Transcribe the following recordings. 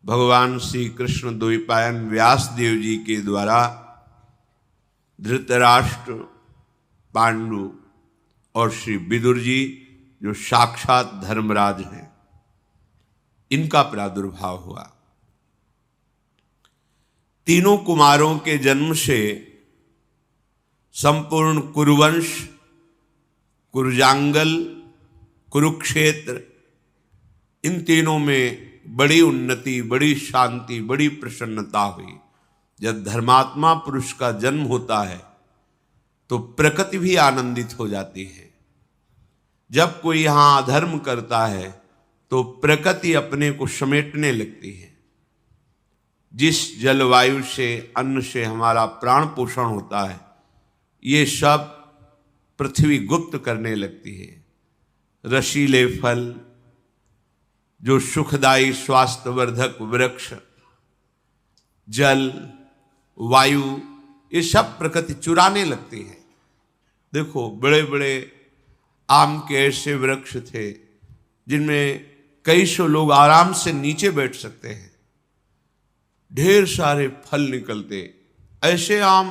भगवान श्री कृष्ण द्वैपायन व्यास देव जी के द्वारा धृतराष्ट्र, पांडु और श्री विदुर जी जो साक्षात धर्मराज हैं, इनका प्रादुर्भाव हुआ। तीनों कुमारों के जन्म से संपूर्ण कुरुवंश, कुरुजांगल, कुरुक्षेत्र, इन तीनों में बड़ी उन्नति, बड़ी शांति, बड़ी प्रसन्नता हुई। जब धर्मात्मा पुरुष का जन्म होता है तो प्रकृति भी आनंदित हो जाती है। जब कोई यहाँ अधर्म करता है तो प्रकृति अपने को समेटने लगती है। जिस जलवायु से, अन्न से हमारा प्राण पोषण होता है, ये सब पृथ्वी गुप्त करने लगती है। रसीले फल, जो सुखदायी स्वास्थ्यवर्धक वृक्ष, जल, वायु, ये सब प्रकृति चुराने लगती है। देखो, बड़े बड़े आम के ऐसे वृक्ष थे जिनमें कई सौ लोग आराम से नीचे बैठ सकते हैं, ढेर सारे फल निकलते। ऐसे आम,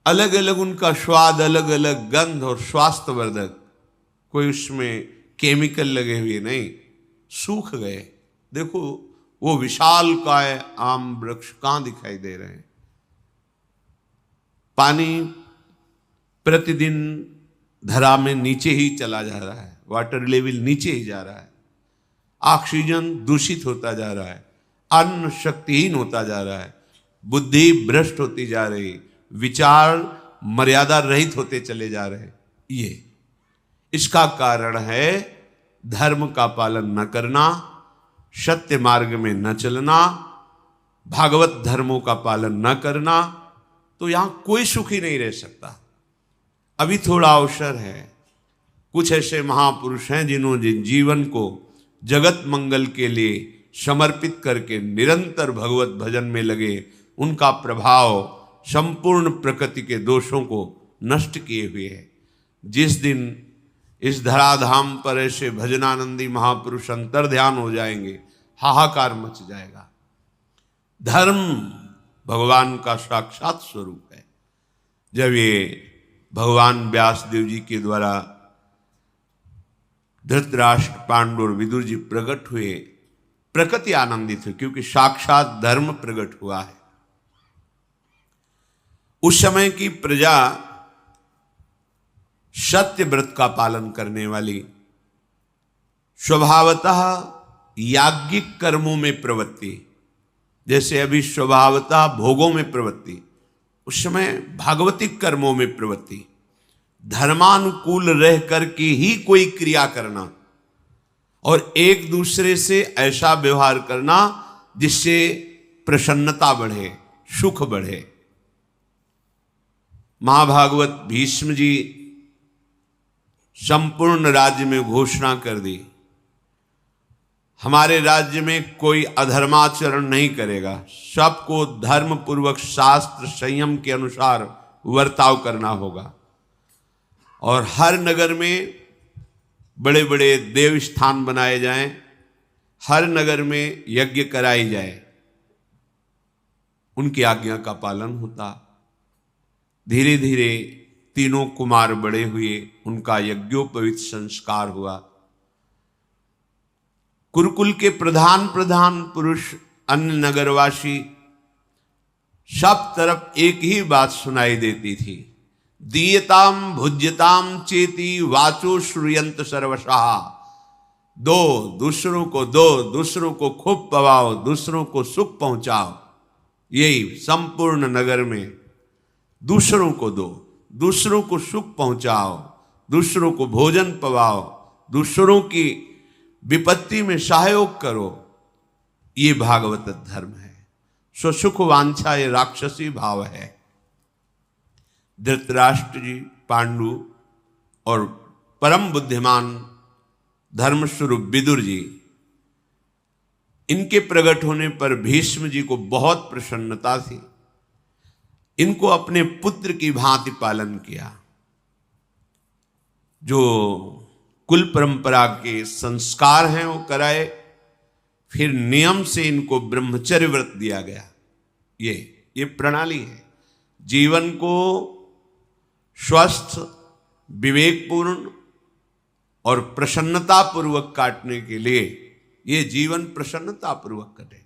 अलग अलग उनका स्वाद, अलग अलग गंध और स्वास्थ्यवर्धक, कोई उसमें केमिकल लगे हुए नहीं, सूख गए। देखो, वो विशालकाय आम वृक्ष कहां दिखाई दे रहे हैं। पानी प्रतिदिन धरा में नीचे ही चला जा रहा है, वाटर लेवल नीचे ही जा रहा है, ऑक्सीजन दूषित होता जा रहा है, अन्न शक्तिहीन होता जा रहा है, बुद्धि भ्रष्ट होती जा रही, विचार मर्यादा रहित होते चले जा रहे। ये इसका कारण है धर्म का पालन न करना, सत्य मार्ग में न चलना, भागवत धर्मों का पालन न करना। तो यहां कोई सुखी नहीं रह सकता। अभी थोड़ा अवसर है। कुछ ऐसे महापुरुष हैं जिन्होंने जीवन को जगत मंगल के लिए समर्पित करके निरंतर भगवत भजन में लगे। उनका प्रभाव संपूर्ण प्रकृति के दोषों को नष्ट किए हुए है। जिस दिन इस धराधाम पर ऐसे भजनानंदी महापुरुष अंतर ध्यान हो जाएंगे, हाहाकार मच जाएगा। धर्म भगवान का साक्षात स्वरूप है। जब ये भगवान व्यास देव जी के द्वारा धृतराष्ट्र, पांडु और विदुर जी प्रकट हुए, प्रकृति आनंदित हुई, क्योंकि साक्षात धर्म प्रकट हुआ है। उस समय की प्रजा सत्य व्रत का पालन करने वाली, स्वभावतः याज्ञिक कर्मों में प्रवृत्ति, जैसे अभी स्वभावतः भोगों में प्रवृत्ति, उस समय भागवतिक कर्मों में प्रवृत्ति, धर्मानुकूल रह करके ही कोई क्रिया करना और एक दूसरे से ऐसा व्यवहार करना जिससे प्रसन्नता बढ़े, सुख बढ़े। महाभागवत भीष्म जी संपूर्ण राज्य में घोषणा कर दी, हमारे राज्य में कोई अधर्माचरण नहीं करेगा, सबको धर्म पूर्वक शास्त्र संयम के अनुसार वर्ताव करना होगा। और हर नगर में बड़े बड़े देव स्थान बनाए जाएं, हर नगर में यज्ञ कराई जाए, उनकी आज्ञा का पालन होता। धीरे धीरे तीनों कुमार बड़े हुए, उनका यज्ञोपवीत संस्कार हुआ। कुरुकुल के प्रधान प्रधान पुरुष, अन्य नगरवासी, सब तरफ एक ही बात सुनाई देती थी, दीयताम भुज्यताम चेति वाचो श्रूयंत सर्वशः। दो, दूसरों को दो, दूसरों को खूब पवाओ, दूसरों को सुख पहुंचाओ। यही संपूर्ण नगर में दूसरों को दो, दूसरों को सुख पहुंचाओ, दूसरों को भोजन पवाओ, दूसरों की विपत्ति में सहयोग करो। ये भागवत धर्म है। स्वसुख वांछा ये राक्षसी भाव है। धृतराष्ट्र जी, पांडु और परम बुद्धिमान धर्मस्वरूप विदुर जी, इनके प्रकट होने पर भीष्म जी को बहुत प्रसन्नता थी। इनको अपने पुत्र की भांति पालन किया। जो कुल परंपरा के संस्कार हैं वो कराए, फिर नियम से इनको ब्रह्मचर्य व्रत दिया गया। ये प्रणाली है जीवन को स्वस्थ, विवेकपूर्ण और प्रसन्नता पूर्वक काटने के लिए। ये जीवन प्रसन्नता पूर्वक कटे,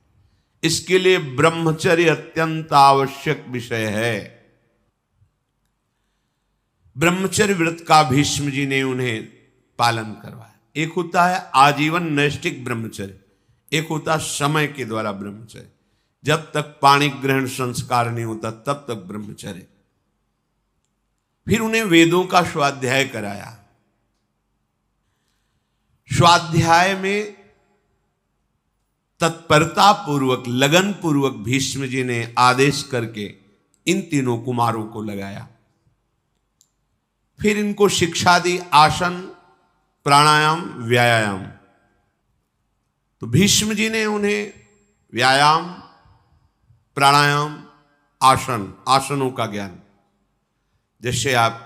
इसके लिए ब्रह्मचर्य अत्यंत आवश्यक विषय है। ब्रह्मचर्य व्रत का भीष्म जी ने उन्हें पालन करवाया। एक होता है आजीवन नैष्ठिक ब्रह्मचर्य, एक होता समय के द्वारा ब्रह्मचर्य। जब तक पाणी ग्रहण संस्कार नहीं होता तब तक ब्रह्मचर्य। फिर उन्हें वेदों का स्वाध्याय कराया। स्वाध्याय में तत्परता पूर्वक, लगन पूर्वक भीष्म जी ने आदेश करके इन तीनों कुमारों को लगाया। फिर इनको शिक्षा दी आसन, प्राणायाम, व्यायाम। तो भीष्म जी ने उन्हें व्यायाम, प्राणायाम, आसनों का ज्ञान। जैसे आप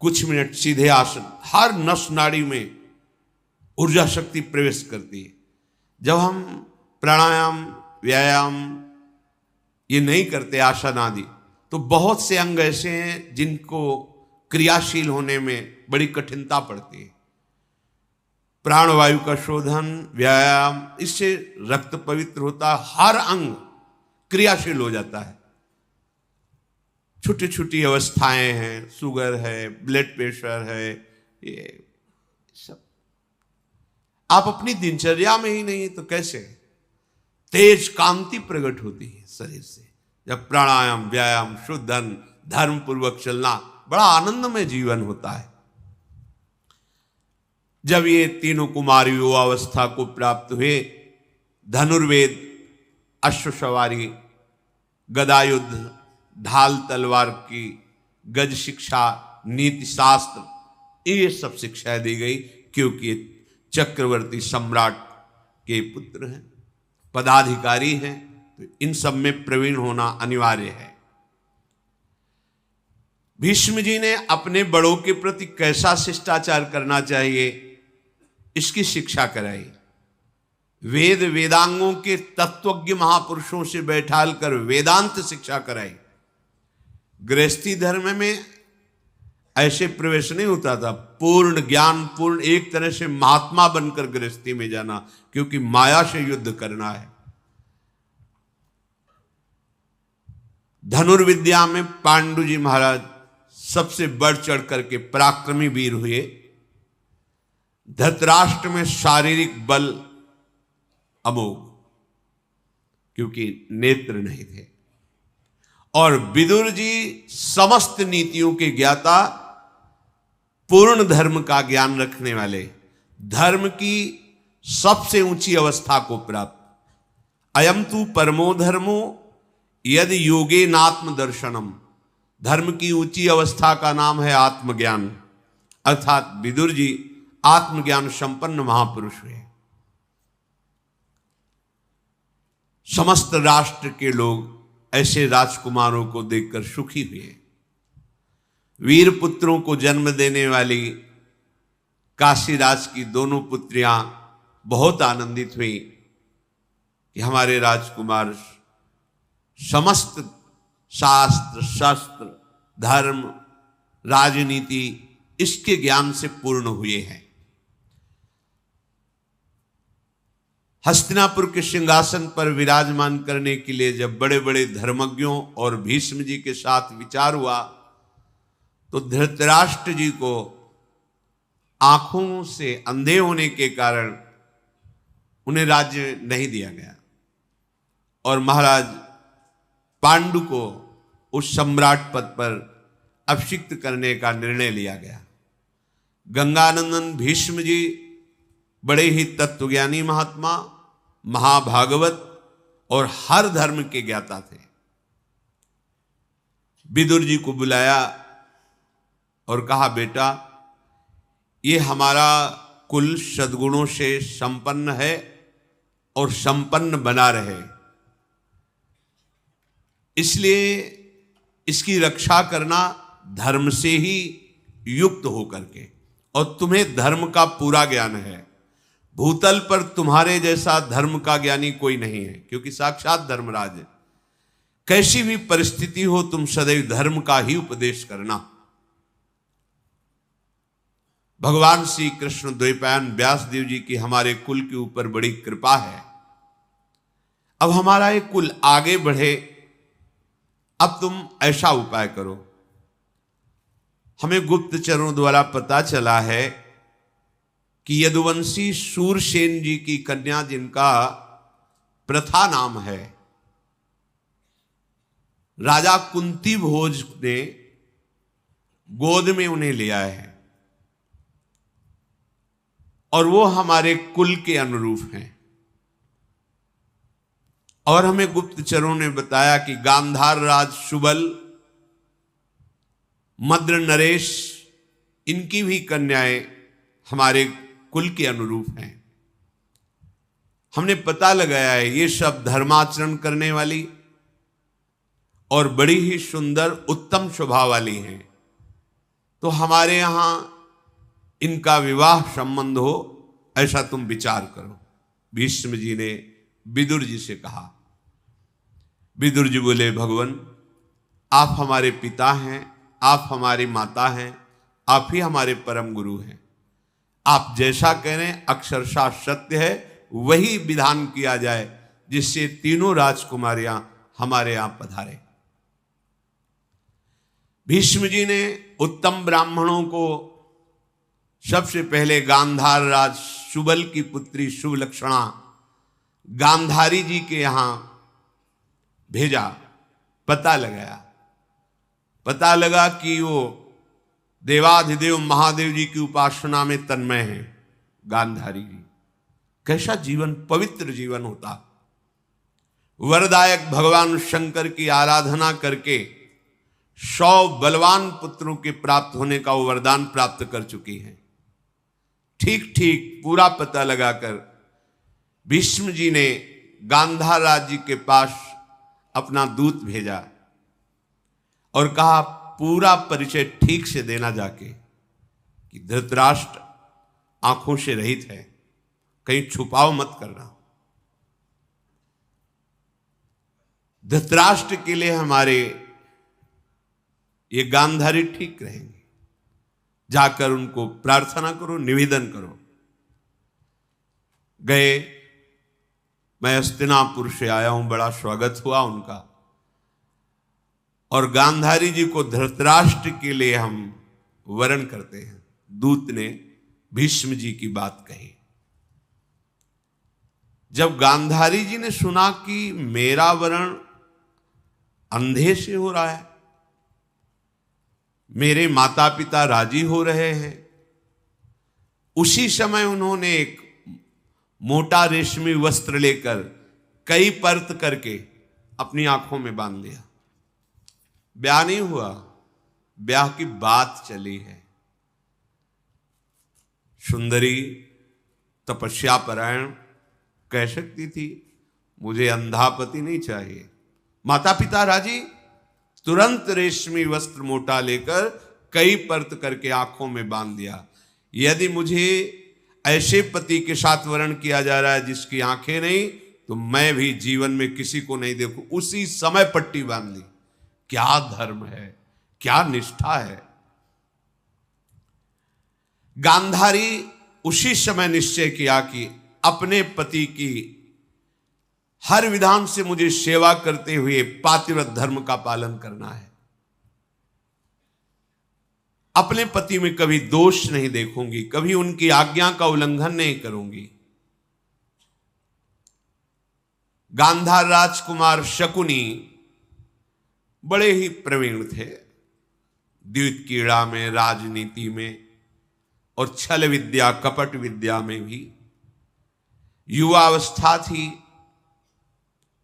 कुछ मिनट सीधे आसन, हर नस नाड़ी में ऊर्जा शक्ति प्रवेश करती है। जब हम प्राणायाम, व्यायाम ये नहीं करते, आसन आदि, तो बहुत से अंग ऐसे हैं जिनको क्रियाशील होने में बड़ी कठिनता पड़ती है। प्राणवायु का शोधन, व्यायाम, इससे रक्त पवित्र होता है, हर अंग क्रियाशील हो जाता है। छोटी छोटी अवस्थाएं हैं, शुगर है, ब्लड प्रेशर है, ये सब आप अपनी दिनचर्या में ही नहीं तो कैसे? तेज कांति प्रकट होती है शरीर से जब प्राणायाम, व्यायाम, शुद्धन, धर्म पूर्वक चलना, बड़ा आनंदमय जीवन होता है। जब ये तीनों कुमार युवावस्था को प्राप्त हुए, धनुर्वेद, अश्वसवारी, गदायुद्ध, ढाल तलवार की, गज शिक्षा, नीति शास्त्र, ये सब शिक्षा दी गई, क्योंकि चक्रवर्ती सम्राट के पुत्र हैं, पदाधिकारी हैं, तो इन सब में प्रवीण होना अनिवार्य है। भीष्म जी ने अपने बड़ों के प्रति कैसा शिष्टाचार करना चाहिए, इसकी शिक्षा कराई। वेद वेदांगों के तत्वज्ञ महापुरुषों से बैठाल कर वेदांत शिक्षा कराई। गृहस्थी धर्म में ऐसे प्रवेश नहीं होता था, पूर्ण ज्ञान, पूर्ण एक तरह से महात्मा बनकर गृहस्थी में जाना, क्योंकि माया से युद्ध करना है। धनुर्विद्या में पांडु जी महाराज सबसे बढ़ चढ़ करके पराक्रमी वीर हुए। धृतराष्ट्र में शारीरिक बल अमोघ, क्योंकि नेत्र नहीं थे। और विदुर जी समस्त नीतियों के ज्ञाता, पूर्ण धर्म का ज्ञान रखने वाले, धर्म की सबसे ऊंची अवस्था को प्राप्त। अयम तु परमो धर्मो यदि योगे नात्म दर्शनम। धर्म की ऊंची अवस्था का नाम है आत्मज्ञान, अर्थात विदुर जी आत्मज्ञान संपन्न महापुरुष हुए। समस्त राष्ट्र के लोग ऐसे राजकुमारों को देखकर सुखी हुए। वीर पुत्रों को जन्म देने वाली काशीराज की दोनों पुत्रियां बहुत आनंदित हुई कि हमारे राजकुमार समस्त शास्त्र, शस्त्र, धर्म, राजनीति इसके ज्ञान से पूर्ण हुए हैं। हस्तिनापुर के सिंहासन पर विराजमान करने के लिए जब बड़े बड़े धर्मज्ञों और भीष्म जी के साथ विचार हुआ, तो धृतराष्ट्र जी को आंखों से अंधे होने के कारण उन्हें राज्य नहीं दिया गया और महाराज पांडु को उस सम्राट पद पर अभिषिक्त करने का निर्णय लिया गया। गंगानंदन भीष्म जी बड़े ही तत्वज्ञानी महात्मा, महाभागवत और हर धर्म के ज्ञाता थे। विदुर जी को बुलाया और कहा, बेटा ये हमारा कुल सद्गुणों से संपन्न है और संपन्न बना रहे, इसलिए इसकी रक्षा करना धर्म से ही युक्त होकर के, और तुम्हें धर्म का पूरा ज्ञान है, भूतल पर तुम्हारे जैसा धर्म का ज्ञानी कोई नहीं है, क्योंकि साक्षात धर्मराज है। कैसी भी परिस्थिति हो तुम सदैव धर्म का ही उपदेश करना। भगवान श्री कृष्ण द्वैपायन व्यासदेव जी की हमारे कुल के ऊपर बड़ी कृपा है। अब हमारा ये कुल आगे बढ़े, अब तुम ऐसा उपाय करो। हमें गुप्तचरों द्वारा पता चला है कि यदुवंशी शूरसेन जी की कन्या, जिनका प्रथा नाम है, राजा कुंती भोज ने गोद में उन्हें लिया है और वो हमारे कुल के अनुरूप हैं। और हमें गुप्तचरों ने बताया कि गांधार राज सुबल, मद्र नरेश, इनकी भी कन्याएं हमारे कुल के अनुरूप हैं। हमने पता लगाया है ये सब धर्माचरण करने वाली और बड़ी ही सुंदर उत्तम स्वभाव वाली हैं, तो हमारे यहां इनका विवाह संबंध हो, ऐसा तुम विचार करो। भीष्म जी ने विदुर जी से कहा। विदुर जी बोले, भगवान आप हमारे पिता हैं, आप हमारी माता हैं, आप ही हमारे परम गुरु हैं। आप जैसा कह रहे हैं अक्षरशः सत्य है, वही विधान किया जाए जिससे तीनों राजकुमारियां हमारे यहां पधारे। भीष्म जी ने उत्तम ब्राह्मणों को सबसे पहले गांधार राज सुबल की पुत्री शुभलक्षणा गांधारी जी के यहां भेजा। पता लगाया, पता लगा कि वो देवाधिदेव महादेव जी की उपासना में तन्मय है गांधारी जी। कैसा जीवन, पवित्र जीवन होता। वरदायक भगवान शंकर की आराधना करके 100 बलवान पुत्रों के प्राप्त होने का वो वरदान प्राप्त कर चुकी हैं। ठीक ठीक पूरा पता लगाकर भीष्म जी ने गांधार राज जी के पास अपना दूत भेजा और कहा पूरा परिचय ठीक से देना जाके कि धृतराष्ट्र आंखों से रहित है, कहीं छुपाव मत करना। धृतराष्ट्र के लिए हमारे ये गांधारी ठीक रहेंगे, जाकर उनको प्रार्थना करो, निवेदन करो। गए, मैं हस्तिनापुर से आया हूं, बड़ा स्वागत हुआ उनका। और गांधारी जी को धृतराष्ट्र के लिए हम वरण करते हैं। दूत ने भीष्म जी की बात कही। जब गांधारी जी ने सुना कि मेरा वरण अंधे से हो रहा है, मेरे माता पिता राजी हो रहे हैं, उसी समय उन्होंने एक मोटा रेशमी वस्त्र लेकर कई परत करके अपनी आंखों में बांध लिया। ब्याह नहीं हुआ, ब्याह की बात चली है। सुंदरी तपस्या परायण कह सकती थी मुझे अंधा पति नहीं चाहिए। माता पिता राजी, तुरंत रेशमी वस्त्र मोटा लेकर कई परत करके आंखों में बांध दिया। यदि मुझे ऐसे पति के साथ वर्ण किया जा रहा है जिसकी आंखें नहीं, तो मैं भी जीवन में किसी को नहीं देखूं। उसी समय पट्टी बांध ली। क्या धर्म है, क्या निष्ठा है। गांधारी उसी समय निश्चय किया कि अपने पति की हर विधान से मुझे सेवा करते हुए पातिव्रत धर्म का पालन करना है। अपने पति में कभी दोष नहीं देखूंगी, कभी उनकी आज्ञा का उल्लंघन नहीं करूंगी। गांधार राजकुमार शकुनी बड़े ही प्रवीण थे, द्यूत क्रीड़ा में, राजनीति में और छल विद्या कपट विद्या में भी। युवावस्था थी।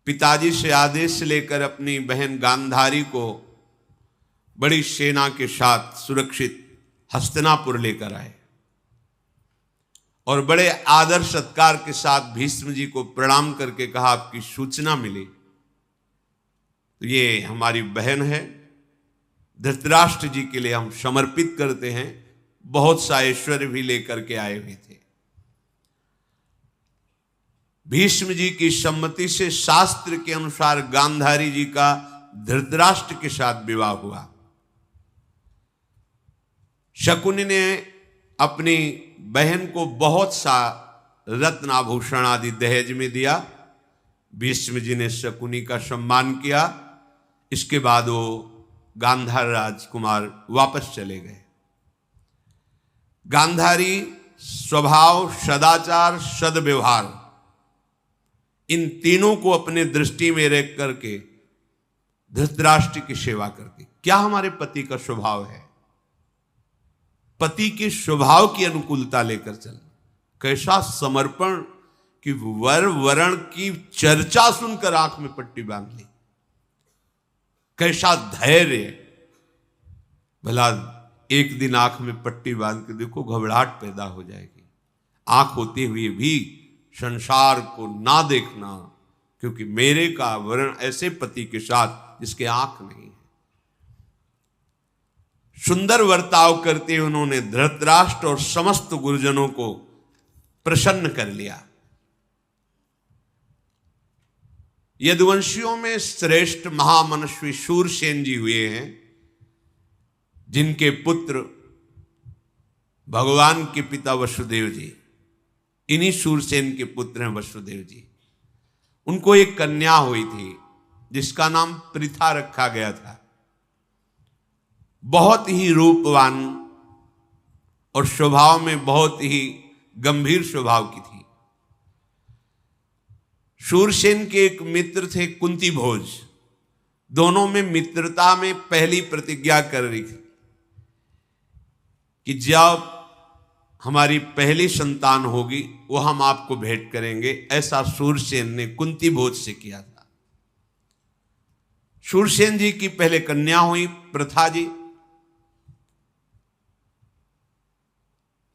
पिताजी से आदेश लेकर अपनी बहन गांधारी को बड़ी सेना के साथ सुरक्षित हस्तिनापुर लेकर आए और बड़े आदर सत्कार के साथ भीष्म जी को प्रणाम करके कहा आपकी सूचना मिली, तो ये हमारी बहन है, धृतराष्ट्र जी के लिए हम समर्पित करते हैं। बहुत सा ऐश्वर्य भी लेकर के आए हुए थे। भीष्म जी की सम्मति से शास्त्र के अनुसार गांधारी जी का धृतराष्ट्र के साथ विवाह हुआ। शकुनी ने अपनी बहन को बहुत सा रत्न आभूषण आदि दहेज में दिया। भीष्म जी ने शकुनी का सम्मान किया। इसके बाद वो गांधार राजकुमार वापस चले गए। गांधारी स्वभाव, सदाचार, सद्व्यवहार, इन तीनों को अपने दृष्टि में रख करके धृतराष्ट्र की सेवा करती। क्या हमारे पति का स्वभाव है? पति के स्वभाव की अनुकूलता लेकर चलना। कैसा समर्पण कि वर वरण की चर्चा सुनकर आंख में पट्टी बांध ली। कैसा धैर्य। भला एक दिन आंख में पट्टी बांध के देखो, घबराहट पैदा हो जाएगी। आंख होते हुए भी संसार को ना देखना, क्योंकि मेरे का वरण ऐसे पति के साथ जिसके आंख नहीं है। सुंदर वर्ताव करते उन्होंने धृतराष्ट्र और समस्त गुरुजनों को प्रसन्न कर लिया। यदुवंशियों में श्रेष्ठ महामनस्वी शूरसेन जी हुए हैं, जिनके पुत्र भगवान के पिता वसुदेव जी। इन्हीं शूरसेन के पुत्र हैं वसुदेव जी। उनको एक कन्या हुई थी जिसका नाम पृथा रखा गया था। बहुत ही रूपवान और स्वभाव में बहुत ही गंभीर स्वभाव की थी। शूरसेन के एक मित्र थे कुंती भोज। दोनों में मित्रता में पहली प्रतिज्ञा कर रही थी कि जब हमारी पहली संतान होगी वो हम आपको भेंट करेंगे। ऐसा शूरसेन ने कुंती भोज से किया था। शूरसेन जी की पहले कन्या हुई पृथा जी।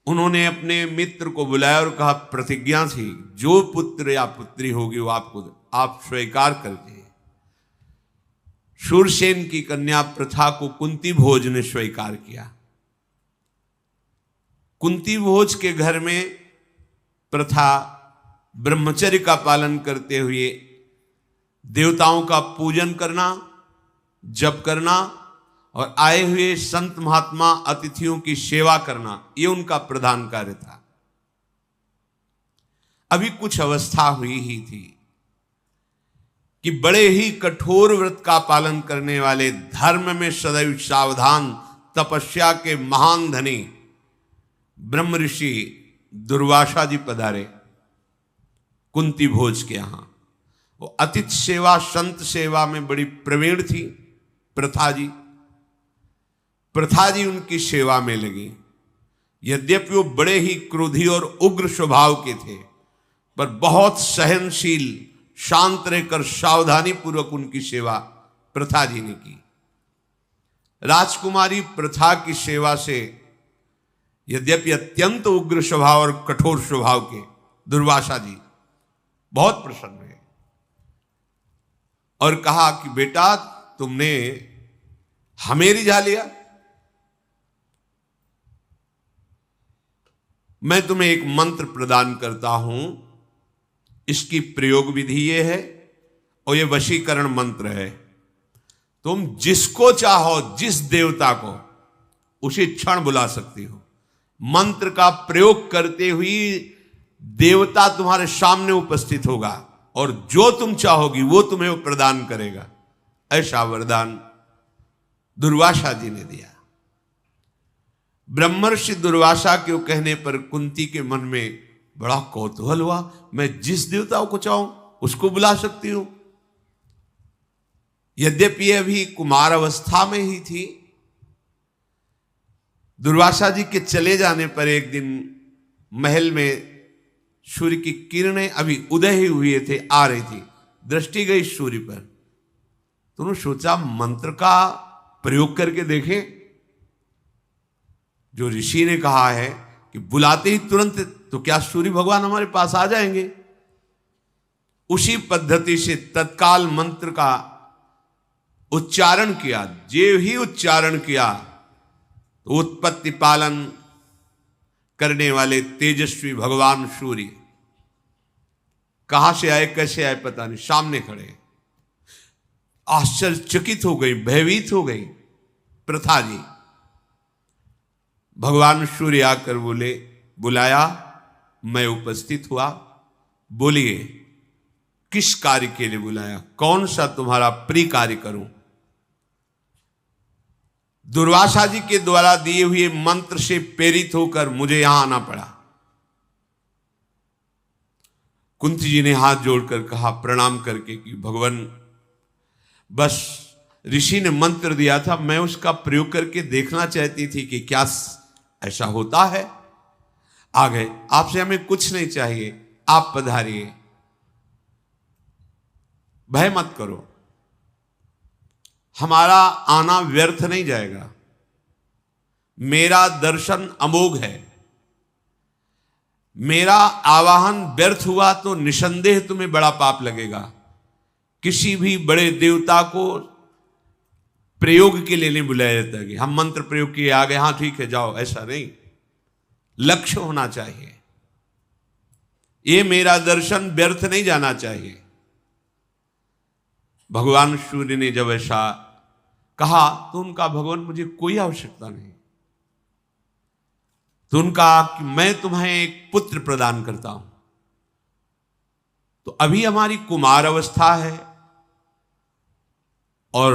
उन्होंने अपने मित्र को बुलाया और कहा, प्रतिज्ञा थी जो पुत्र या पुत्री होगी वो आप स्वीकार करते। शूरसेन की कन्या पृथा को कुंती भोज ने स्वीकार किया। कुंती भोज के घर में प्रथा ब्रह्मचर्य का पालन करते हुए देवताओं का पूजन करना, जप करना और आए हुए संत महात्मा अतिथियों की सेवा करना, ये उनका प्रधान कार्य था। अभी कुछ अवस्था हुई ही थी कि बड़े ही कठोर व्रत का पालन करने वाले, धर्म में सदैव सावधान, तपस्या के महान धनी ब्रह्म ऋषि दुर्वासा जी पधारे कुंती भोज के यहां। वो अतिथि सेवा, संत सेवा में बड़ी प्रवीण थी प्रथा जी। प्रथा जी उनकी सेवा में लगी। यद्यपि वो बड़े ही क्रोधी और उग्र स्वभाव के थे, पर बहुत सहनशील, शांत रहकर सावधानी पूर्वक उनकी सेवा प्रथा जी ने की। राजकुमारी प्रथा की सेवा से यद्यपि अत्यंत उग्र स्वभाव और कठोर स्वभाव के दुर्वासा जी बहुत प्रसन्न हुए और कहा कि बेटा तुमने हमें रिझा लिया। मैं तुम्हें एक मंत्र प्रदान करता हूं। इसकी प्रयोग विधि ये है और ये वशीकरण मंत्र है। तुम जिसको चाहो, जिस देवता को, उसी क्षण बुला सकती हो। मंत्र का प्रयोग करते हुए देवता तुम्हारे सामने उपस्थित होगा और जो तुम चाहोगी वो तुम्हें वो प्रदान करेगा। ऐसा वरदान दुर्वासा जी ने दिया। ब्रह्मर्षि दुर्वासा के कहने पर कुंती के मन में बड़ा कौतूहल हुआ। मैं जिस देवता को चाहूं उसको बुला सकती हूं। यद्यपि अभी कुमार अवस्था में ही थी। दुर्वासा जी के चले जाने पर एक दिन महल में सूर्य की किरणें अभी उदय ही हुए थे, आ रही थी। दृष्टि गई सूर्य पर। तो उन्होंने सोचा मंत्र का प्रयोग करके देखें। जो ऋषि ने कहा है कि बुलाते ही तुरंत, तो क्या सूर्य भगवान हमारे पास आ जाएंगे? उसी पद्धति से तत्काल मंत्र का उच्चारण किया। जो ही उच्चारण किया तो उत्पत्ति पालन करने वाले तेजस्वी भगवान सूर्य कहां से आए कैसे आए पता नहीं, सामने खड़े। आश्चर्यचकित हो गई, भयभीत हो गई प्रथा जी। भगवान सूर्य आकर बोले, बुलाया, मैं उपस्थित हुआ। बोलिए किस कार्य के लिए बुलाया, कौन सा तुम्हारा प्रिय कार्य करूं। दुर्वासा जी के द्वारा दिए हुए मंत्र से प्रेरित होकर मुझे यहां आना पड़ा। कुंती जी ने हाथ जोड़कर कहा प्रणाम करके कि भगवान, बस ऋषि ने मंत्र दिया था, मैं उसका प्रयोग करके देखना चाहती थी कि क्या ऐसा होता है। आ गए, आपसे हमें कुछ नहीं चाहिए, आप पधारिए, भय मत करो, हमारा आना व्यर्थ नहीं जाएगा। मेरा दर्शन अमोघ है, मेरा आवाहन व्यर्थ हुआ तो निसंदेह तुम्हें बड़ा पाप लगेगा। किसी भी बड़े देवता को प्रयोग के लिए नहीं बुलाया जाता कि हम मंत्र प्रयोग किए आ गए, हां ठीक है जाओ, ऐसा नहीं। लक्ष्य होना चाहिए, ये मेरा दर्शन व्यर्थ नहीं जाना चाहिए। भगवान सूर्य ने जब ऐसा कहा तो उनका, भगवान मुझे कोई आवश्यकता नहीं। तो उनका कि मैं तुम्हें एक पुत्र प्रदान करता हूं। तो अभी हमारी कुमार अवस्था है और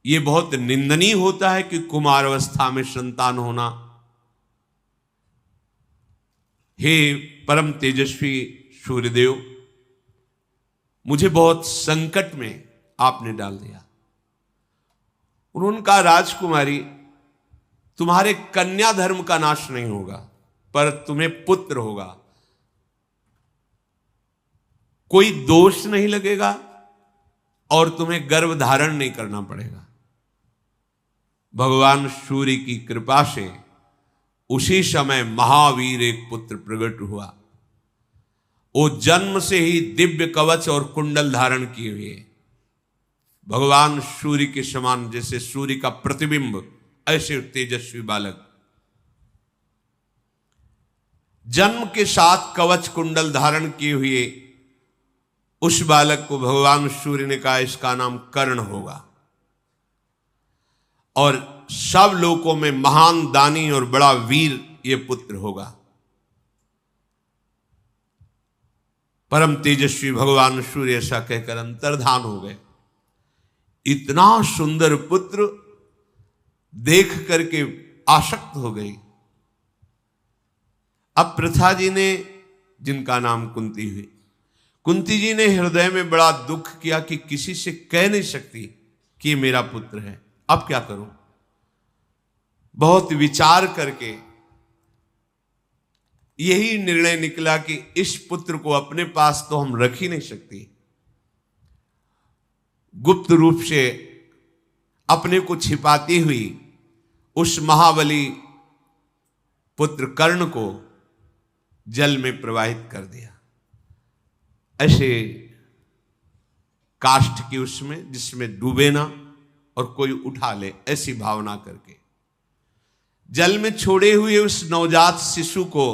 ये बहुत निंदनीय होता है कि कुमार अवस्था में संतान होना। हे परम तेजस्वी सूर्यदेव, मुझे बहुत संकट में आपने डाल दिया। उन्होंने कहा राजकुमारी, तुम्हारे कन्या धर्म का नाश नहीं होगा, पर तुम्हें पुत्र होगा। कोई दोष नहीं लगेगा और तुम्हें गर्भ धारण नहीं करना पड़ेगा। भगवान सूर्य की कृपा से उसी समय महावीर एक पुत्र प्रकट हुआ। वो जन्म से ही दिव्य कवच और कुंडल धारण किए हुए, भगवान सूर्य के समान, जैसे सूर्य का प्रतिबिंब, ऐसे तेजस्वी बालक। जन्म के साथ कवच कुंडल धारण किए हुए उस बालक को भगवान सूर्य ने कहा इसका नाम कर्ण होगा और सब लोकों में महान दानी और बड़ा वीर ये पुत्र होगा। परम तेजस्वी भगवान सूर्य ऐसा कहकर अंतर्धान हो गए। इतना सुंदर पुत्र देख करके आसक्त हो गई। अब प्रथा जी ने, जिनका नाम कुंती हुई, कुंती जी ने हृदय में बड़ा दुख किया कि किसी से कह नहीं सकती कि मेरा पुत्र है, अब क्या करूं। बहुत विचार करके यही निर्णय निकला कि इस पुत्र को अपने पास तो हम रख ही नहीं सकती। गुप्त रूप से अपने को छिपाती हुई उस महाबली पुत्र कर्ण को जल में प्रवाहित कर दिया। ऐसे काष्ठ की उसमें जिसमें डूबे ना और कोई उठा ले, ऐसी भावना करके जल में छोड़े हुए उस नवजात शिशु को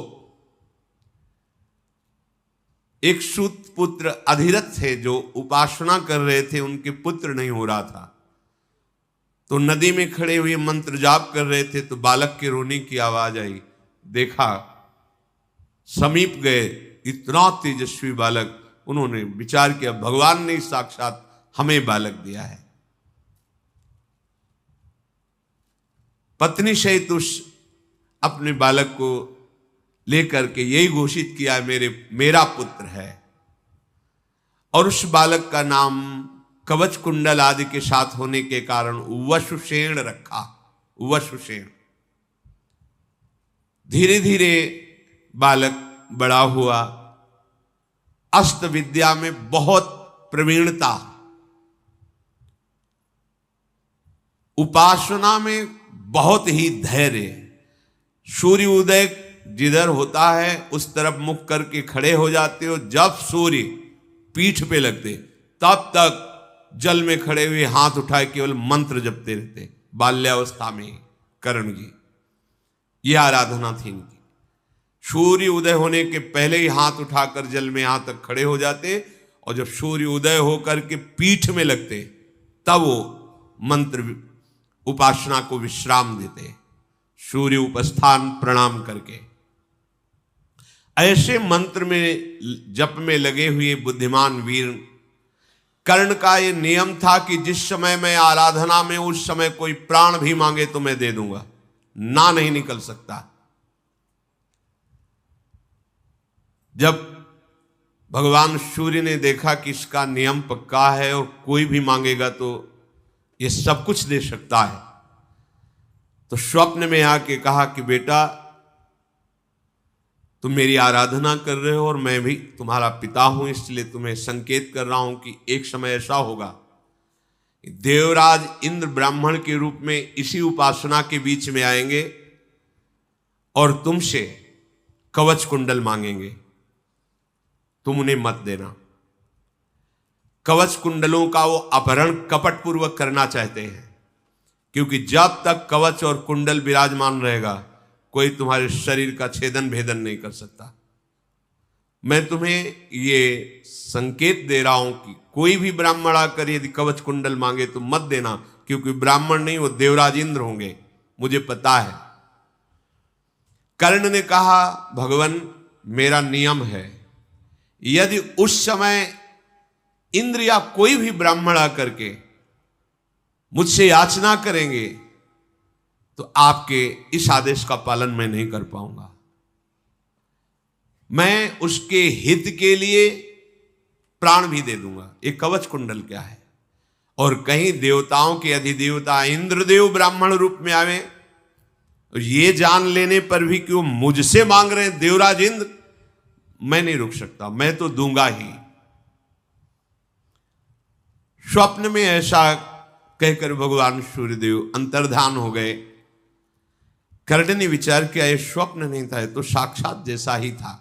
एक सूत पुत्र अधिरथ थे जो उपासना कर रहे थे, उनके पुत्र नहीं हो रहा था, तो नदी में खड़े हुए मंत्र जाप कर रहे थे तो बालक के रोने की आवाज आई। देखा, समीप गए, इतना तेजस्वी बालक। उन्होंने विचार किया भगवान ने साक्षात हमें बालक दिया है। पत्नी सहित उस अपने बालक को लेकर के यही घोषित किया मेरा पुत्र है। और उस बालक का नाम कवच कुंडल आदि के साथ होने के कारण वसुसेन रखा। वसुसेन। धीरे धीरे बालक बड़ा हुआ, अस्त्र विद्या में बहुत प्रवीणता, उपासना में बहुत ही धैर्य। सूर्य उदय जिधर होता है उस तरफ मुख करके खड़े हो जाते हो। जब सूर्य पीठ पे लगते तब तक जल में खड़े हुए हाथ उठाए केवल मंत्र जपते रहते। बाल्यावस्था में कर्ण जी, ये आराधना थी इनकी। सूर्य उदय होने के पहले ही हाथ उठाकर जल में यहां तक खड़े हो जाते, और जब सूर्य उदय होकर के पीठ में लगते तब वो मंत्र उपासना को विश्राम देते, सूर्य उपस्थान प्रणाम करके। ऐसे मंत्र में जप में लगे हुए बुद्धिमान वीर कर्ण का ये नियम था कि जिस समय मैं आराधना में, उस समय कोई प्राण भी मांगे तो मैं दे दूंगा, ना नहीं निकल सकता। जब भगवान सूर्य ने देखा कि इसका नियम पक्का है और कोई भी मांगेगा तो ये सब कुछ दे सकता है, तो स्वप्न में आके कहा कि बेटा तुम मेरी आराधना कर रहे हो और मैं भी तुम्हारा पिता हूं, इसलिए तुम्हें संकेत कर रहा हूं कि एक समय ऐसा होगा देवराज इंद्र ब्राह्मण के रूप में इसी उपासना के बीच में आएंगे और तुमसे कवच कुंडल मांगेंगे, तुम उन्हें मत देना। कवच कुंडलों का वो अपहरण कपट पूर्वक करना चाहते हैं, क्योंकि जब तक कवच और कुंडल विराजमान रहेगा कोई तुम्हारे शरीर का छेदन भेदन नहीं कर सकता। मैं तुम्हें ये संकेत दे रहा हूं कि कोई भी ब्राह्मण आकर यदि कवच कुंडल मांगे तो मत देना, क्योंकि ब्राह्मण नहीं, वो देवराज इंद्र होंगे, मुझे पता है। कर्ण ने कहा भगवान मेरा नियम है, यदि उस समय इंद्र या कोई भी ब्राह्मण आकर के मुझसे याचना करेंगे तो आपके इस आदेश का पालन मैं नहीं कर पाऊंगा। मैं उसके हित के लिए प्राण भी दे दूंगा। ये कवच कुंडल क्या है? और कहीं देवताओं के अधिदेवता इंद्रदेव ब्राह्मण रूप में आवे और ये जान लेने पर भी कि वो मुझसे मांग रहे हैं देवराज इंद्र, मैं नहीं रुक सकता, मैं तो दूंगा ही। स्वप्न में ऐसा कहकर भगवान सूर्यदेव अंतर्धान हो गए। कर्ण ने विचार किया ये स्वप्न नहीं था, ये तो साक्षात जैसा ही था।